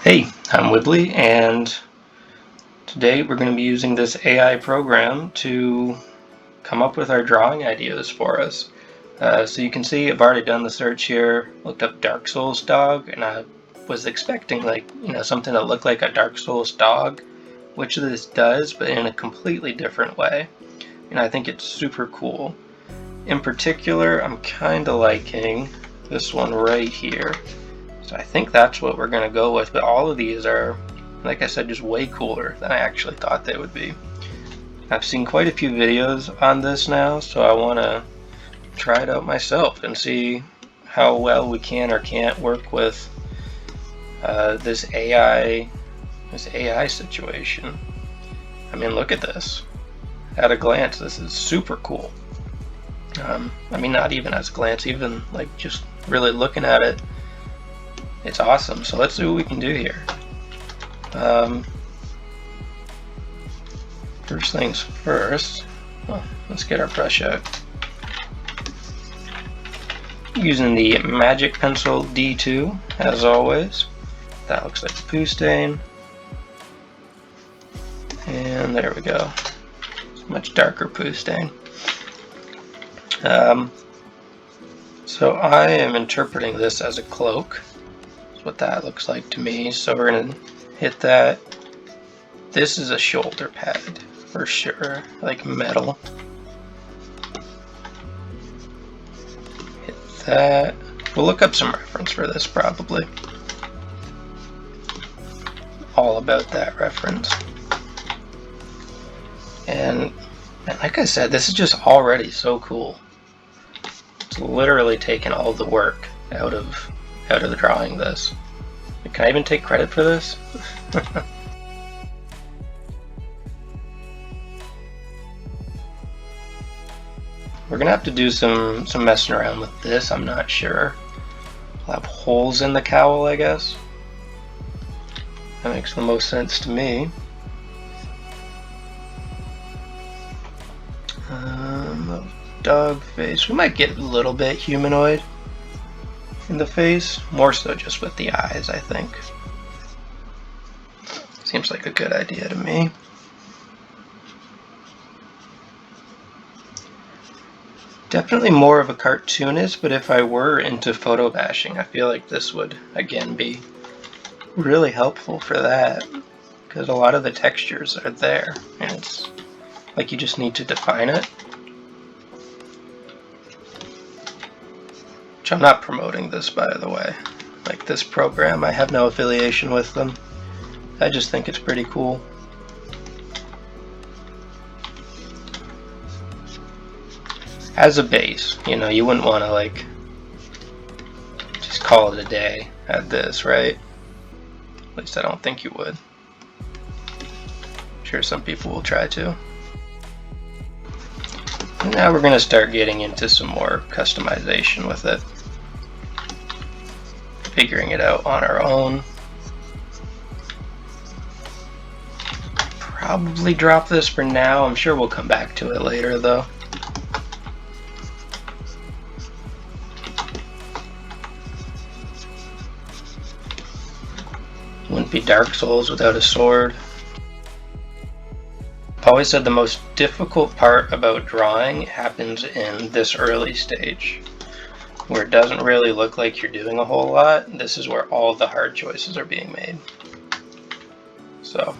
Hey, I'm Wibly, and today we're going to be using this AI program to come up with our drawing ideas for us. So you can see I've already done the search here, looked up Dark Souls dog, and I was expecting something that looked like a Dark Souls dog, which this does, but in a completely different way. And I think it's super cool. In particular, I'm kind of liking this one right here. So I think that's what we're going to go with, but all of these are, like I said, just way cooler than I actually thought they would be. I've seen quite a few videos on this now, so I want to try it out myself and see how well we can or can't work with this AI situation. I mean, look at this. At a glance, this is super cool. I mean, not even as a glance, even like just really looking at it, it's awesome. So let's see what we can do here. First things first, let's get our brush out. Using the Magic Pencil D2, as always. That looks like a poo stain. And there we go. It's a much darker poo stain. So I am interpreting this as a cloak. That's what that looks like to me. So we're going to hit that. This is a shoulder pad for sure, like metal. Hit that. We'll look up some reference for this probably. All about that reference. And like I said, this is just already so cool. It's literally taken all the work out of the drawing this. Can I even take credit for this? We're gonna have to do some messing around with this, I'm not sure. I'll have holes in the cowl, I guess. That makes the most sense to me. Dog face. We might get a little bit humanoid in the face, more so just with the eyes, I think. Seems like a good idea to me. Definitely more of a cartoonist, but if I were into photo bashing, I feel like this would again be really helpful for that, because a lot of the textures are there and it's like you just need to define it. Which I'm not promoting this, by the way. Like this program, I have no affiliation with them. I just think it's pretty cool. As a base, you know, you wouldn't want to like just call it a day at this, right? At least I don't think you would. I'm sure some people will try to. And now we're going to start getting into some more customization with it. Figuring it out on our own. Probably drop this for now. I'm sure we'll come back to it later though. Wouldn't be Dark Souls without a sword. I've always said the most difficult part about drawing happens in this early stage, where it doesn't really look like you're doing a whole lot. This is where all the hard choices are being made. So,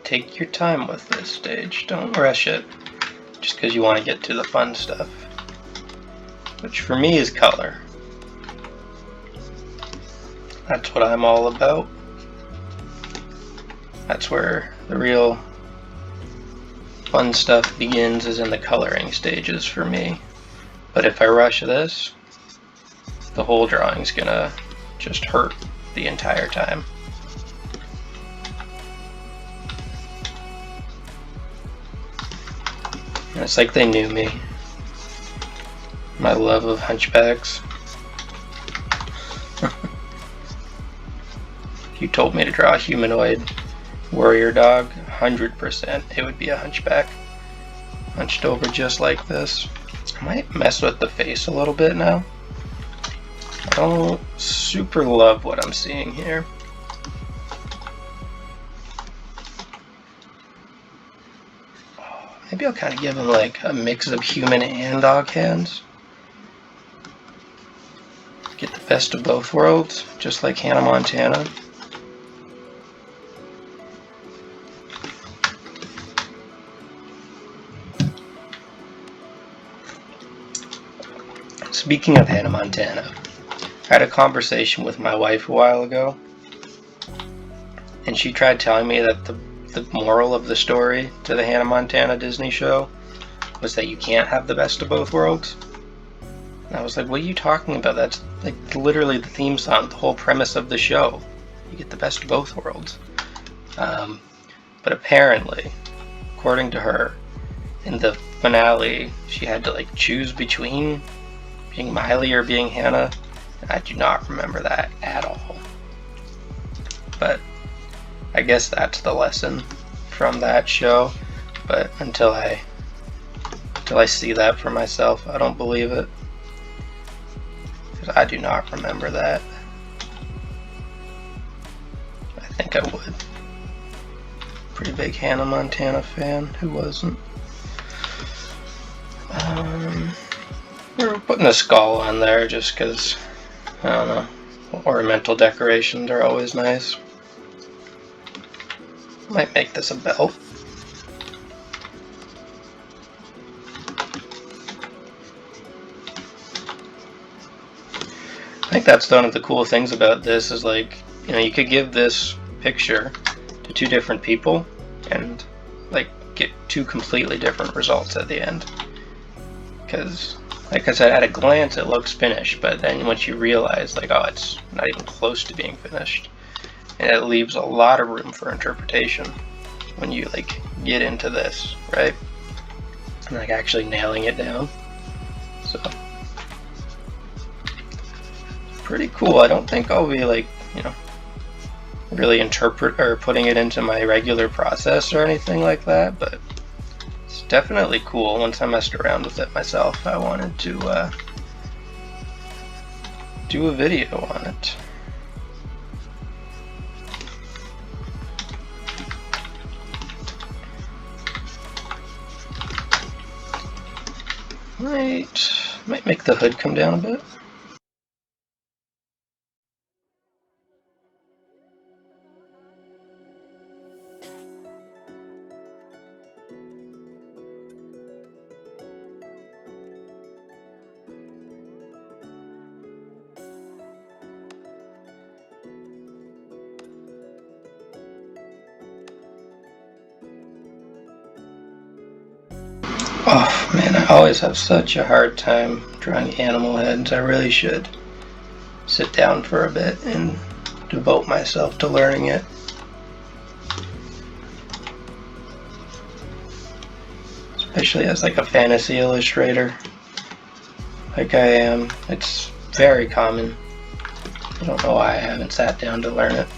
take your time with this stage. Don't rush it, just because you want to get to the fun stuff, which for me is color. That's what I'm all about. That's where the real fun stuff begins, is in the coloring stages for me. But if I rush this, the whole drawing's gonna just hurt the entire time. And it's like they knew me. My love of hunchbacks. If you told me to draw a humanoid warrior dog, 100% it would be a hunchback. Hunched over just like this. I might mess with the face a little bit now. I don't super love what I'm seeing here. Maybe I'll kind of give him like a mix of human and dog hands. Get the best of both worlds, just like Hannah Montana. Speaking of Hannah Montana, I had a conversation with my wife a while ago, and she tried telling me that the moral of the story to the Hannah Montana Disney show was that you can't have the best of both worlds. And I was like, what are you talking about? That's like literally the theme song, the whole premise of the show. You get the best of both worlds. But apparently, according to her, in the finale, she had to like choose between being Miley or being Hannah. And I do not remember that at all. But I guess that's the lesson from that show. But until I see that for myself, I don't believe it. Because I do not remember that. I think I would. Pretty big Hannah Montana fan. Who wasn't? We're putting a skull on there just because, I don't know, ornamental decorations are always nice. Might make this a belt. I think that's one of the cool things about this is like, you know, you could give this picture to two different people and like get two completely different results at the end. Because, like I said, at a glance it looks finished, but then once you realize like, oh, it's not even close to being finished. And it leaves a lot of room for interpretation when you like get into this, right? And like actually nailing it down. So pretty cool. I don't think I'll be like, you know, really interpret or putting it into my regular process or anything like that, but it's definitely cool. Once I messed around with it myself, I wanted to do a video on it. Might make the hood come down a bit. Oh man, I always have such a hard time drawing animal heads. I really should sit down for a bit and devote myself to learning it. Especially as like a fantasy illustrator like I am. It's very common. I don't know why I haven't sat down to learn it.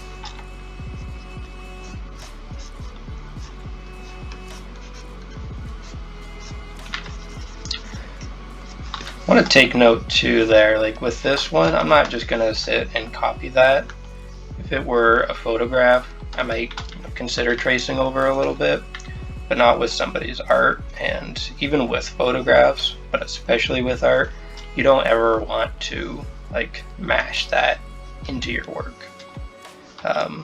I want to take note too there, like with this one, I'm not just going to sit and copy that. If it were a photograph, I might consider tracing over a little bit, but not with somebody's art. And even with photographs, but especially with art, you don't ever want to like mash that into your work. Because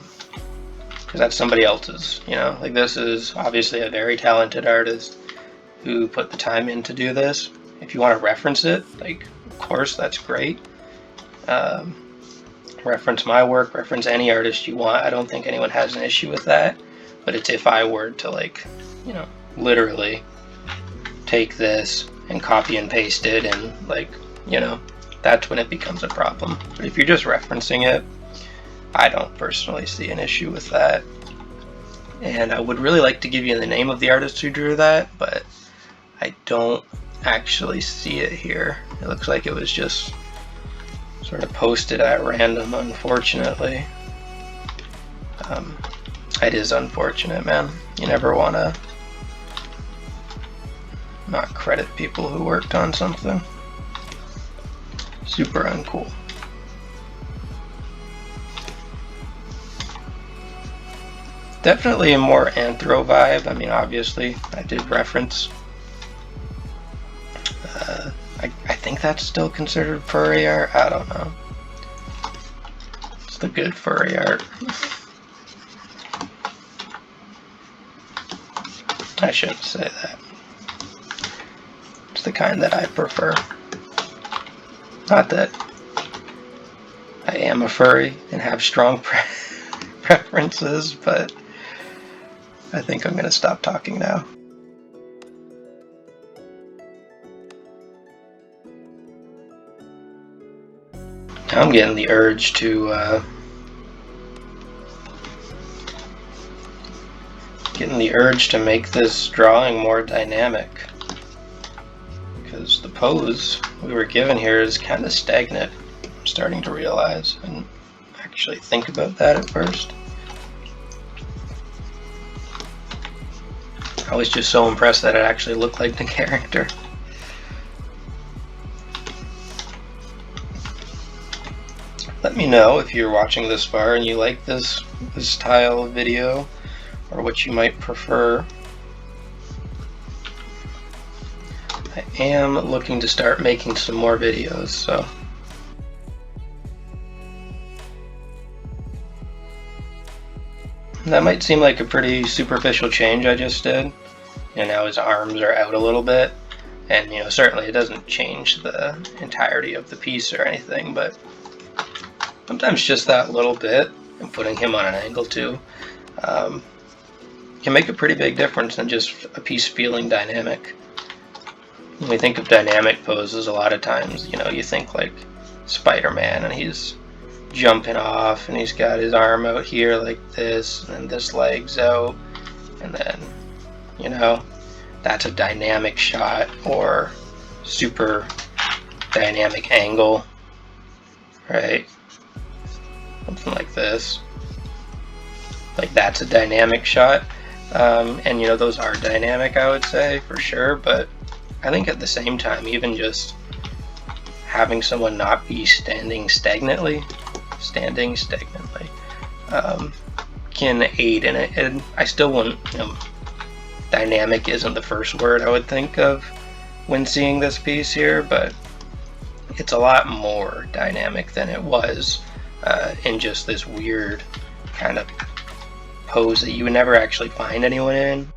that's somebody else's, you know, like this is obviously a very talented artist who put the time in to do this. If you want to reference it, like, of course, that's great. Reference my work, reference any artist you want. I don't think anyone has an issue with that. But it's if I were to, like, you know, literally take this and copy and paste it and, like, you know, that's when it becomes a problem. But if you're just referencing it, I don't personally see an issue with that. And I would really like to give you the name of the artist who drew that, but I don't actually see it here. It looks like it was just sort of posted at random, unfortunately. It is unfortunate, man. You never want to not credit people who worked on something. Super uncool. Definitely a more anthro vibe. I mean, obviously, I did reference. I think that's still considered furry art. I don't know. It's the good furry art. I shouldn't say that. It's the kind that I prefer. Not that I am a furry and have strong preferences, but I think I'm going to stop talking now. Now I'm getting the urge to make this drawing more dynamic, because the pose we were given here is kind of stagnant. I'm starting to realize, and actually think about that at first. I was just so impressed that it actually looked like the character. Let me know if you're watching this far and you like this style of video, or what you might prefer. I am looking to start making some more videos, so that might seem like a pretty superficial change I just did. And now his arms are out a little bit, and certainly it doesn't change the entirety of the piece or anything, but sometimes just that little bit, and putting him on an angle too, can make a pretty big difference in just a piece feeling dynamic. When we think of dynamic poses, a lot of times, you think like Spider-Man, and he's jumping off, and he's got his arm out here like this, and then this leg's out, and then, that's a dynamic shot, or super dynamic angle, right? Something like this. Like, that's a dynamic shot. And those are dynamic, I would say, for sure, but I think at the same time, even just having someone not be standing stagnantly, can aid in it. And I still wouldn't, dynamic isn't the first word I would think of when seeing this piece here, but it's a lot more dynamic than it was in just this weird kind of pose that you would never actually find anyone in.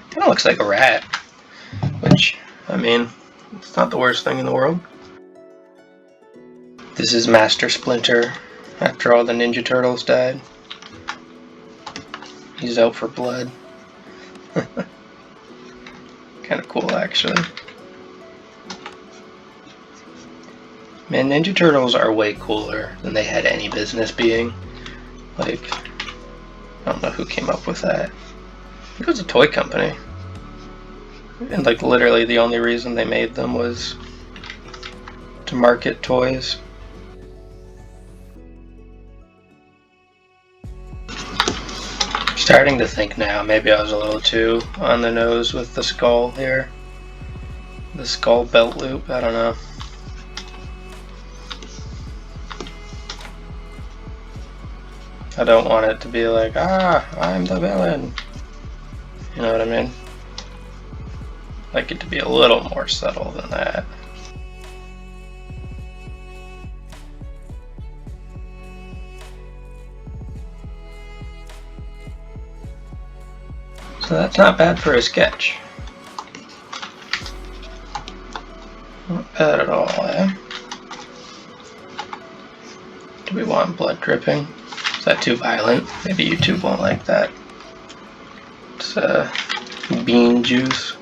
Kind of looks like a rat, which, I mean, it's not the worst thing in the world. This is Master Splinter after all the Ninja Turtles died. He's out for blood. Kind of cool, actually. Man, Ninja Turtles are way cooler than they had any business being. Like, I don't know who came up with that. I think it was a toy company. And like literally the only reason they made them was to market toys. Starting to think now, maybe I was a little too on the nose with the skull here. The skull belt loop, I don't know. I don't want it to be like, I'm the villain. You know what I mean? I'd like it to be a little more subtle than that. So that's not bad for a sketch. Not bad at all, eh? Do we want blood dripping? Is that too violent? Maybe YouTube won't like that. It's bean juice.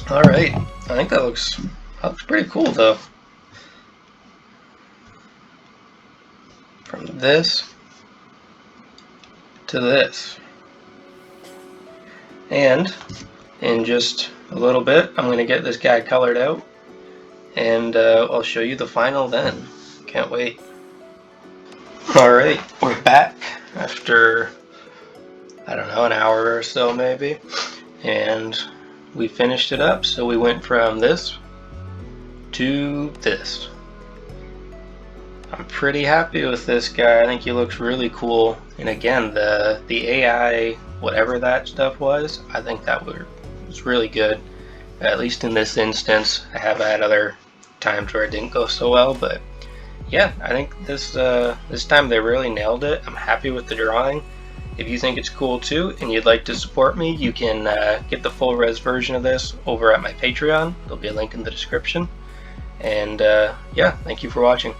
Alright, I think that looks pretty cool though. From this to this. And in just a little bit, I'm going to get this guy colored out, and I'll show you the final then. Can't wait. Alright, we're back after, I don't know, an hour or so maybe, and we finished it up. So we went from this to this. I'm pretty happy with this guy. I think he looks really cool. And again, the AI, whatever that stuff was, I think that was really good. At least in this instance. I have had other times where it didn't go so well, but yeah, I think this time they really nailed it. I'm happy with the drawing. If you think it's cool too and you'd like to support me, you can get the full res version of this over at my Patreon. There'll be a link in the description. And yeah, thank you for watching.